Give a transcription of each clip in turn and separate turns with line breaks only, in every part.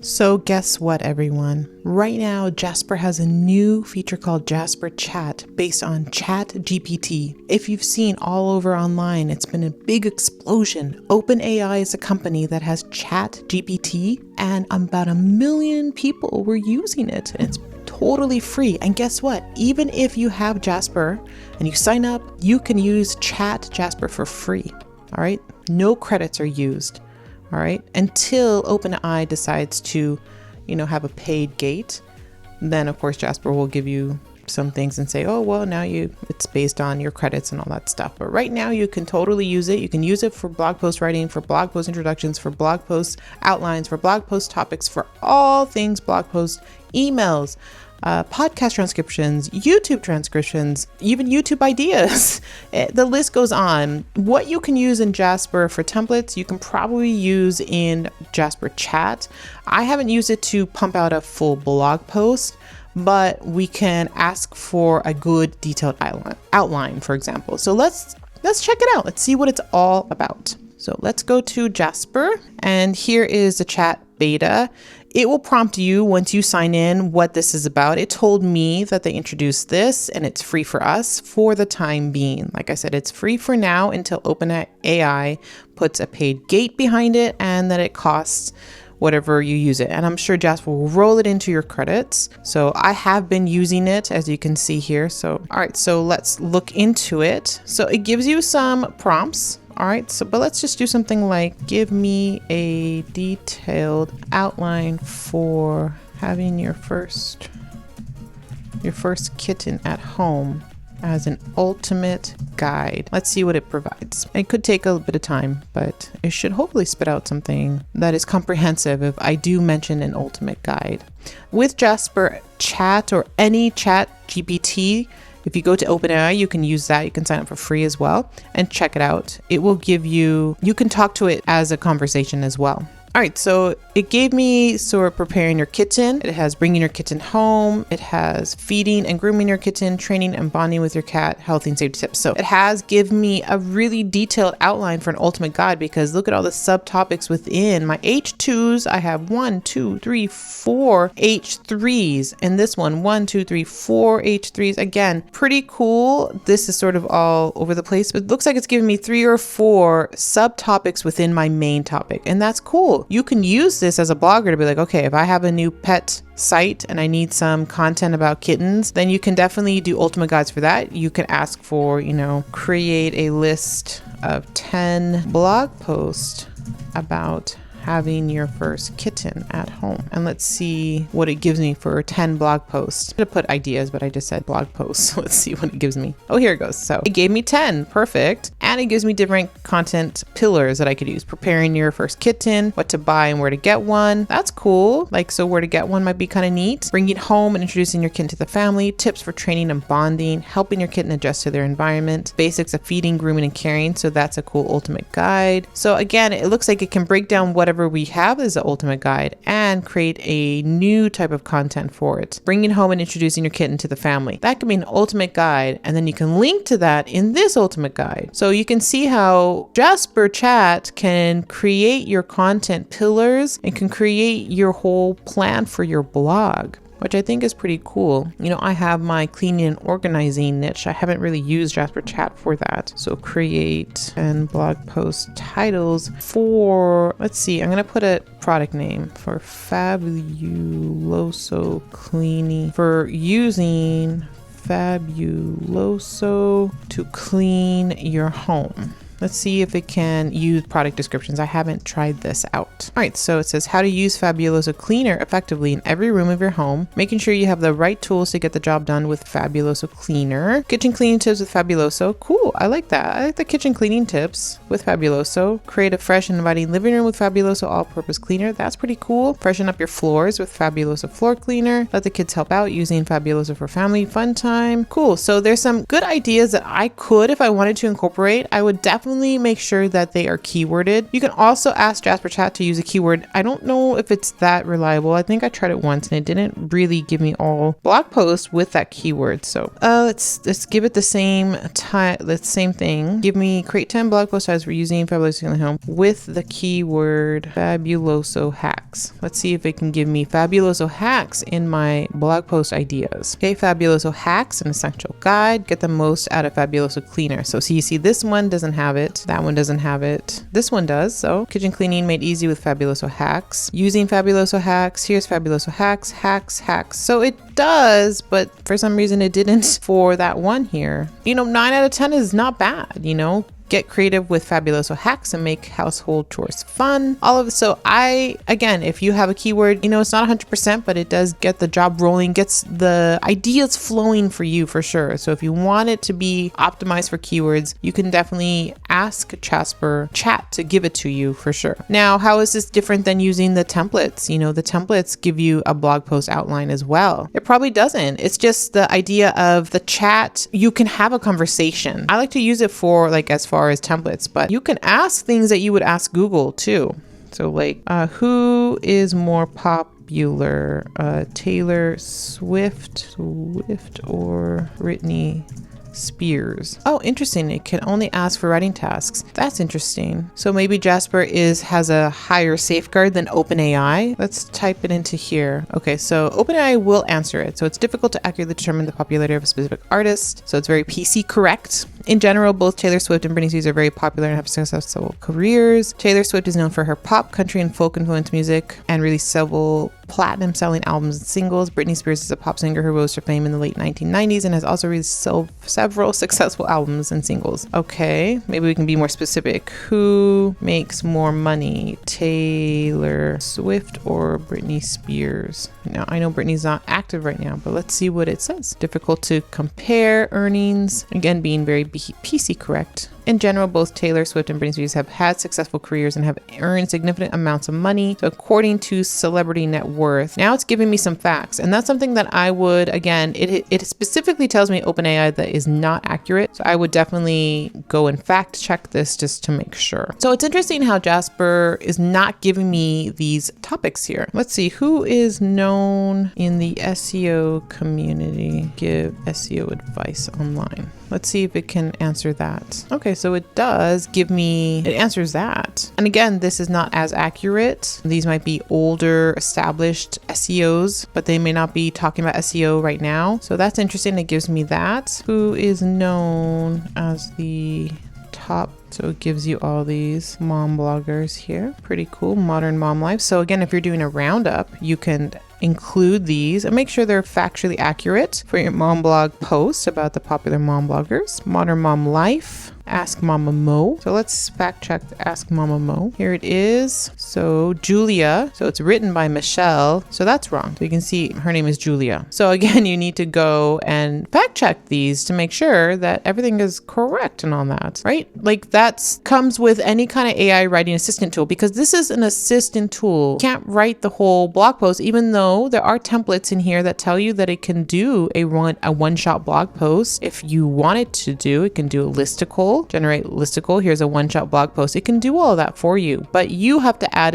So guess what, everyone? Right now, Jasper has a new feature called Jasper Chat based on ChatGPT. If you've seen all over online, it's been a big explosion. OpenAI is a company that has ChatGPT, and about 1 million people were using it. And it's totally free. And guess what? Even if you have Jasper and you sign up, you can use Chat Jasper for free. All right? No credits are used. All right, until OpenAI decides to, have a paid gate, then of course Jasper will give you some things and say, oh, well, now it's based on your credits and all that stuff. But right now you can totally use it. You can use it for blog post writing, for blog post introductions, for blog post outlines, for blog post topics, for all things blog post, emails, podcast transcriptions, YouTube transcriptions, even YouTube ideas. The list goes on. What you can use in Jasper for templates, you can probably use in Jasper Chat. I haven't used it to pump out a full blog post, but we can ask for a good detailed outline, for example. So let's check it out. Let's see what it's all about. So let's go to Jasper, and here is the chat beta. It will prompt you once you sign in what this is about. It told me that they introduced this and it's free for us for the time being. Like I said, it's free for now until OpenAI puts a paid gate behind it and that it costs whatever you use it. And I'm sure Jasper will roll it into your credits. So I have been using it, as you can see here. So, all right, so let's look into it. So it gives you some prompts. All right, but let's just do something like, give me a detailed outline for having your first kitten at home as an ultimate guide. Let's see what it provides. It could take a bit of time, but it should hopefully spit out something that is comprehensive if I do mention an ultimate guide. With Jasper Chat or any Chat GPT, if you go to OpenAI, you can use that. You can sign up for free as well and check it out. It will give you can talk to it as a conversation as well. All right, so it gave me sort of preparing your kitten. It has bringing your kitten home. It has feeding and grooming your kitten, training and bonding with your cat, health and safety tips. So it has given me a really detailed outline for an ultimate guide because look at all the subtopics within my H2s. I have 1, 2, 3, 4 H3s, and this one 1, 2, 3, 4 H3s. Again, pretty cool. This is sort of all over the place, but it looks like it's giving me 3 or 4 subtopics within my main topic, and that's cool. You can use this as a blogger to be like, okay, if I have a new pet site and I need some content about kittens, then you can definitely do ultimate guides for that. You can ask for, create a list of 10 blog posts about having your first kitten at home. And let's see what it gives me for 10 blog posts. I'm gonna put ideas, but I just said blog posts. Let's see what it gives me. Oh, here it goes. So it gave me 10, perfect. And it gives me different content pillars that I could use. Preparing your first kitten, what to buy and where to get one. That's cool. So where to get one might be kind of neat. Bringing it home and introducing your kitten to the family, tips for training and bonding, helping your kitten adjust to their environment, basics of feeding, grooming, and caring. So that's a cool ultimate guide. So again, it looks like it can break down whatever we have as the ultimate guide and create a new type of content for it. Bringing home and introducing your kitten to the family. That can be an ultimate guide, and then you can link to that in this ultimate guide. So you can see how Jasper Chat can create your content pillars and can create your whole plan for your blog, which I think is pretty cool. I have my cleaning and organizing niche. I haven't really used Jasper Chat for that. So create and blog post titles for, let's see, I'm going to put a product name for Fabuloso Cleaning, for using Fabuloso to clean your home. Let's see if it can use product descriptions. I haven't tried this out. All right, so it says how to use Fabuloso Cleaner effectively in every room of your home, making sure you have the right tools to get the job done with Fabuloso Cleaner. Kitchen cleaning tips with Fabuloso. Cool, I like that. I like the kitchen cleaning tips with Fabuloso. Create a fresh and inviting living room with Fabuloso all-purpose cleaner. That's pretty cool. Freshen up your floors with Fabuloso Floor Cleaner. Let the kids help out using Fabuloso for family fun time. Cool, so there's some good ideas that I could, if I wanted to incorporate. I would definitely definitely make sure that they are keyworded. You can also ask Jasper Chat to use a keyword. I don't know if it's that reliable. I think I tried it once and it didn't really give me all blog posts with that keyword. So let's give it the same thing. Give me create 10 blog post titles for using Fabuloso in the Home with the keyword Fabuloso hacks. Let's see if it can give me Fabuloso hacks in my blog post ideas. Okay, Fabuloso hacks, an essential guide. Get the most out of Fabuloso cleaner. So you see this one doesn't have it. That one doesn't have it. This one does. So kitchen cleaning made easy with Fabuloso hacks. Using Fabuloso hacks. Here's Fabuloso hacks, hacks. So it does, but for some reason it didn't for that one here. 9 out of 10 is not bad, Get creative with Fabuloso hacks and make household chores fun. So again, if you have a keyword, it's not 100%, but it does get the job rolling, gets the ideas flowing for you for sure. So if you want it to be optimized for keywords, you can definitely ask Jasper Chat to give it to you for sure. Now, how is this different than using the templates? The templates give you a blog post outline as well. It probably doesn't. It's just the idea of the chat. You can have a conversation. I like to use it for as far as templates, but you can ask things that you would ask Google too. So who is more popular, Taylor Swift or Britney Spears? Oh, interesting. It can only ask for writing tasks. That's interesting. So maybe Jasper has a higher safeguard than OpenAI. Let's type it into here. Okay, so OpenAI will answer it. So it's difficult to accurately determine the popularity of a specific artist. So it's very PC correct. In general, both Taylor Swift and Britney Spears are very popular and have successful careers. Taylor Swift is known for her pop, country, and folk influenced music and released several platinum selling albums and singles. Britney Spears is a pop singer who rose to fame in the late 1990s and has also released several successful albums and singles. Okay, maybe we can be more specific. Who makes more money, Taylor Swift or Britney Spears? Now, I know Britney's not active right now, but let's see what it says. Difficult to compare earnings. Again, being very PC correct. In general, both Taylor Swift and Britney Spears have had successful careers and have earned significant amounts of money. So according to Celebrity Net Worth, now it's giving me some facts. And that's something that I would, again, it specifically tells me OpenAI that is not accurate. So I would definitely go and fact check this just to make sure. So it's interesting how Jasper is not giving me these topics here. Let's see, who is known in the SEO community? Give SEO advice online. Let's see if it can answer that. Okay, so it does give me, it answers that. And again, this is not as accurate. These might be older established SEOs, but they may not be talking about SEO right now. So that's interesting. It gives me that. Who is known as the top? So it gives you all these mom bloggers here. Pretty cool. Modern mom life. So again, if you're doing a roundup, you can include these and make sure they're factually accurate for your mom blog post about the popular mom bloggers. Modern mom life. Ask Mama Mo. So let's fact check Ask Mama Mo. Here it is. So Julia. So it's written by Michelle. So that's wrong. So you can see her name is Julia. So again, you need to go and fact check these to make sure that everything is correct and all that, right? That comes with any kind of AI writing assistant tool, because this is an assistant tool. You can't write the whole blog post, even though there are templates in here that tell you that it can do a one-shot blog post. If you want it to do, it can do a listicle. Generate listicle. Here's a one-shot blog post. It can do all of that for you, but you have to add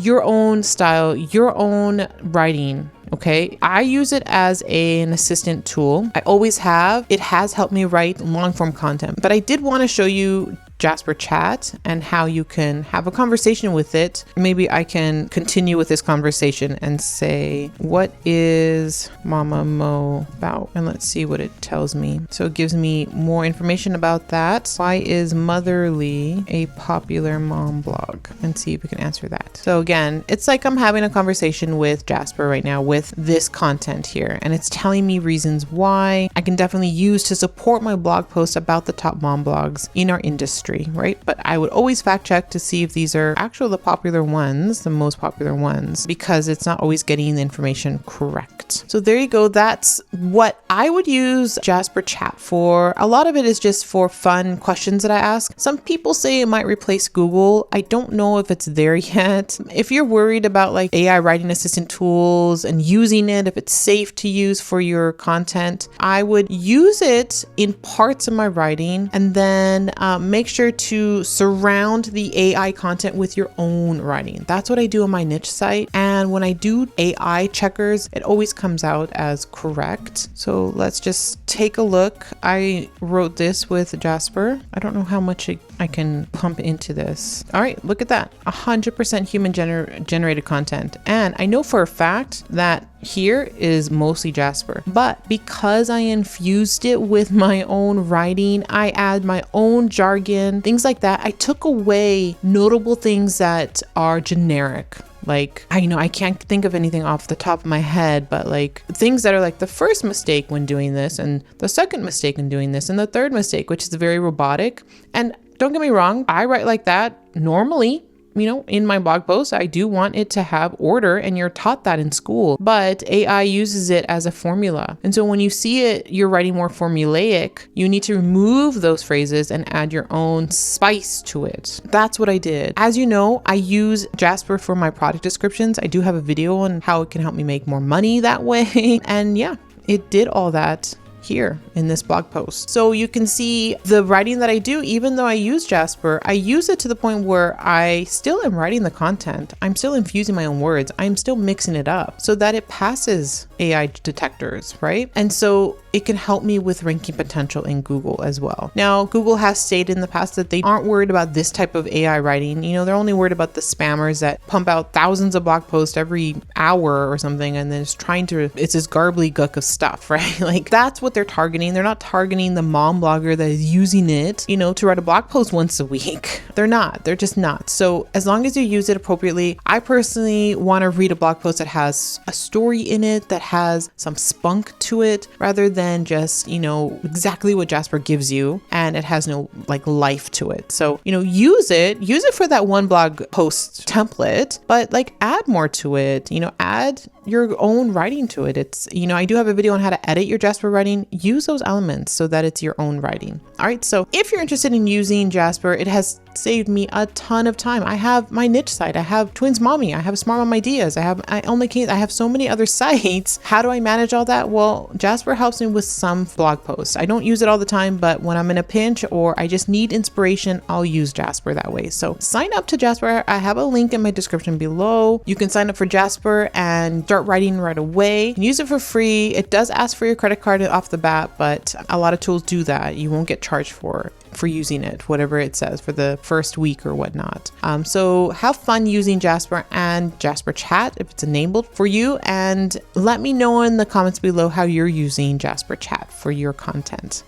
your own style, your own writing. Okay, I use it as an assistant tool. I always have. It has helped me write long form content, but I did want to show you Jasper Chat and how you can have a conversation with it. Maybe I can continue with this conversation and say, what is Mama Mo about? And let's see what it tells me. So it gives me more information about that. Why is Motherly a popular mom blog? And see if we can answer that. So again, it's like I'm having a conversation with Jasper right now with this content here. And it's telling me reasons why I can definitely use to support my blog post about the top mom blogs in our industry. Right? But I would always fact check to see if these are actually the popular ones, the most popular ones, because it's not always getting the information correct. So there you go. That's what I would use Jasper Chat for. A lot of it is just for fun questions that I ask. Some people say it might replace Google. I don't know if it's there yet. If you're worried about AI writing assistant tools and using it, if it's safe to use for your content, I would use it in parts of my writing and then make sure sure to surround the AI content with your own writing. That's what I do on my niche site. And when I do AI checkers, it always comes out as correct. So let's just take a look. I wrote this with Jasper. I don't know how much I can pump into this. All right, look at that. 100% human generated content. And I know for a fact that here is mostly Jasper, but because I infused it with my own writing, I add my own jargon, things like that. I took away notable things that are generic. Like, I can't think of anything off the top of my head, but like things that are like the first mistake when doing this, and the second mistake in doing this, and the third mistake, which is very robotic. And don't get me wrong, I write like that normally. In my blog posts, I do want it to have order, and you're taught that in school, but AI uses it as a formula. And so when you see it, you're writing more formulaic, you need to remove those phrases and add your own spice to it. That's what I did. As you know, I use Jasper for my product descriptions. I do have a video on how it can help me make more money that way. And yeah, it did all that here in this blog post. So you can see the writing that I do, even though I use Jasper, I use it to the point where I still am writing the content. I'm still infusing my own words. I'm still mixing it up so that it passes AI detectors, right? And so it can help me with ranking potential in Google as well. Now, Google has stated in the past that they aren't worried about this type of AI writing. They're only worried about the spammers that pump out thousands of blog posts every hour or something, and then it's this garbly guck of stuff, right? Like, that's what they're targeting. They're not targeting the mom blogger that is using it, to write a blog post once a week. They're just not. So as long as you use it appropriately, I personally want to read a blog post that has a story in it, that has some spunk to it, rather than just, exactly what Jasper gives you, and it has no life to it. So, use it for that one blog post template, but add more to it, add your own writing to it. It's, I do have a video on how to edit your Jasper writing. Use those elements so that it's your own writing. All right. So if you're interested in using Jasper, it has saved me a ton of time. I have my niche site. I have Twins Mommy. I have Smart Mom Ideas. I have so many other sites. How do I manage all that? Well, Jasper helps me with some blog posts. I don't use it all the time, but when I'm in a pinch or I just need inspiration, I'll use Jasper that way. So sign up to Jasper. I have a link in my description below. You can sign up for Jasper and start writing right away. You can use it for free. It does ask for your credit card off the bat, but a lot of tools do that. You won't get charged for using it, whatever it says, for the first week or whatnot. So have fun using Jasper and Jasper Chat if it's enabled for you, and let me know in the comments below how you're using Jasper Chat for your content.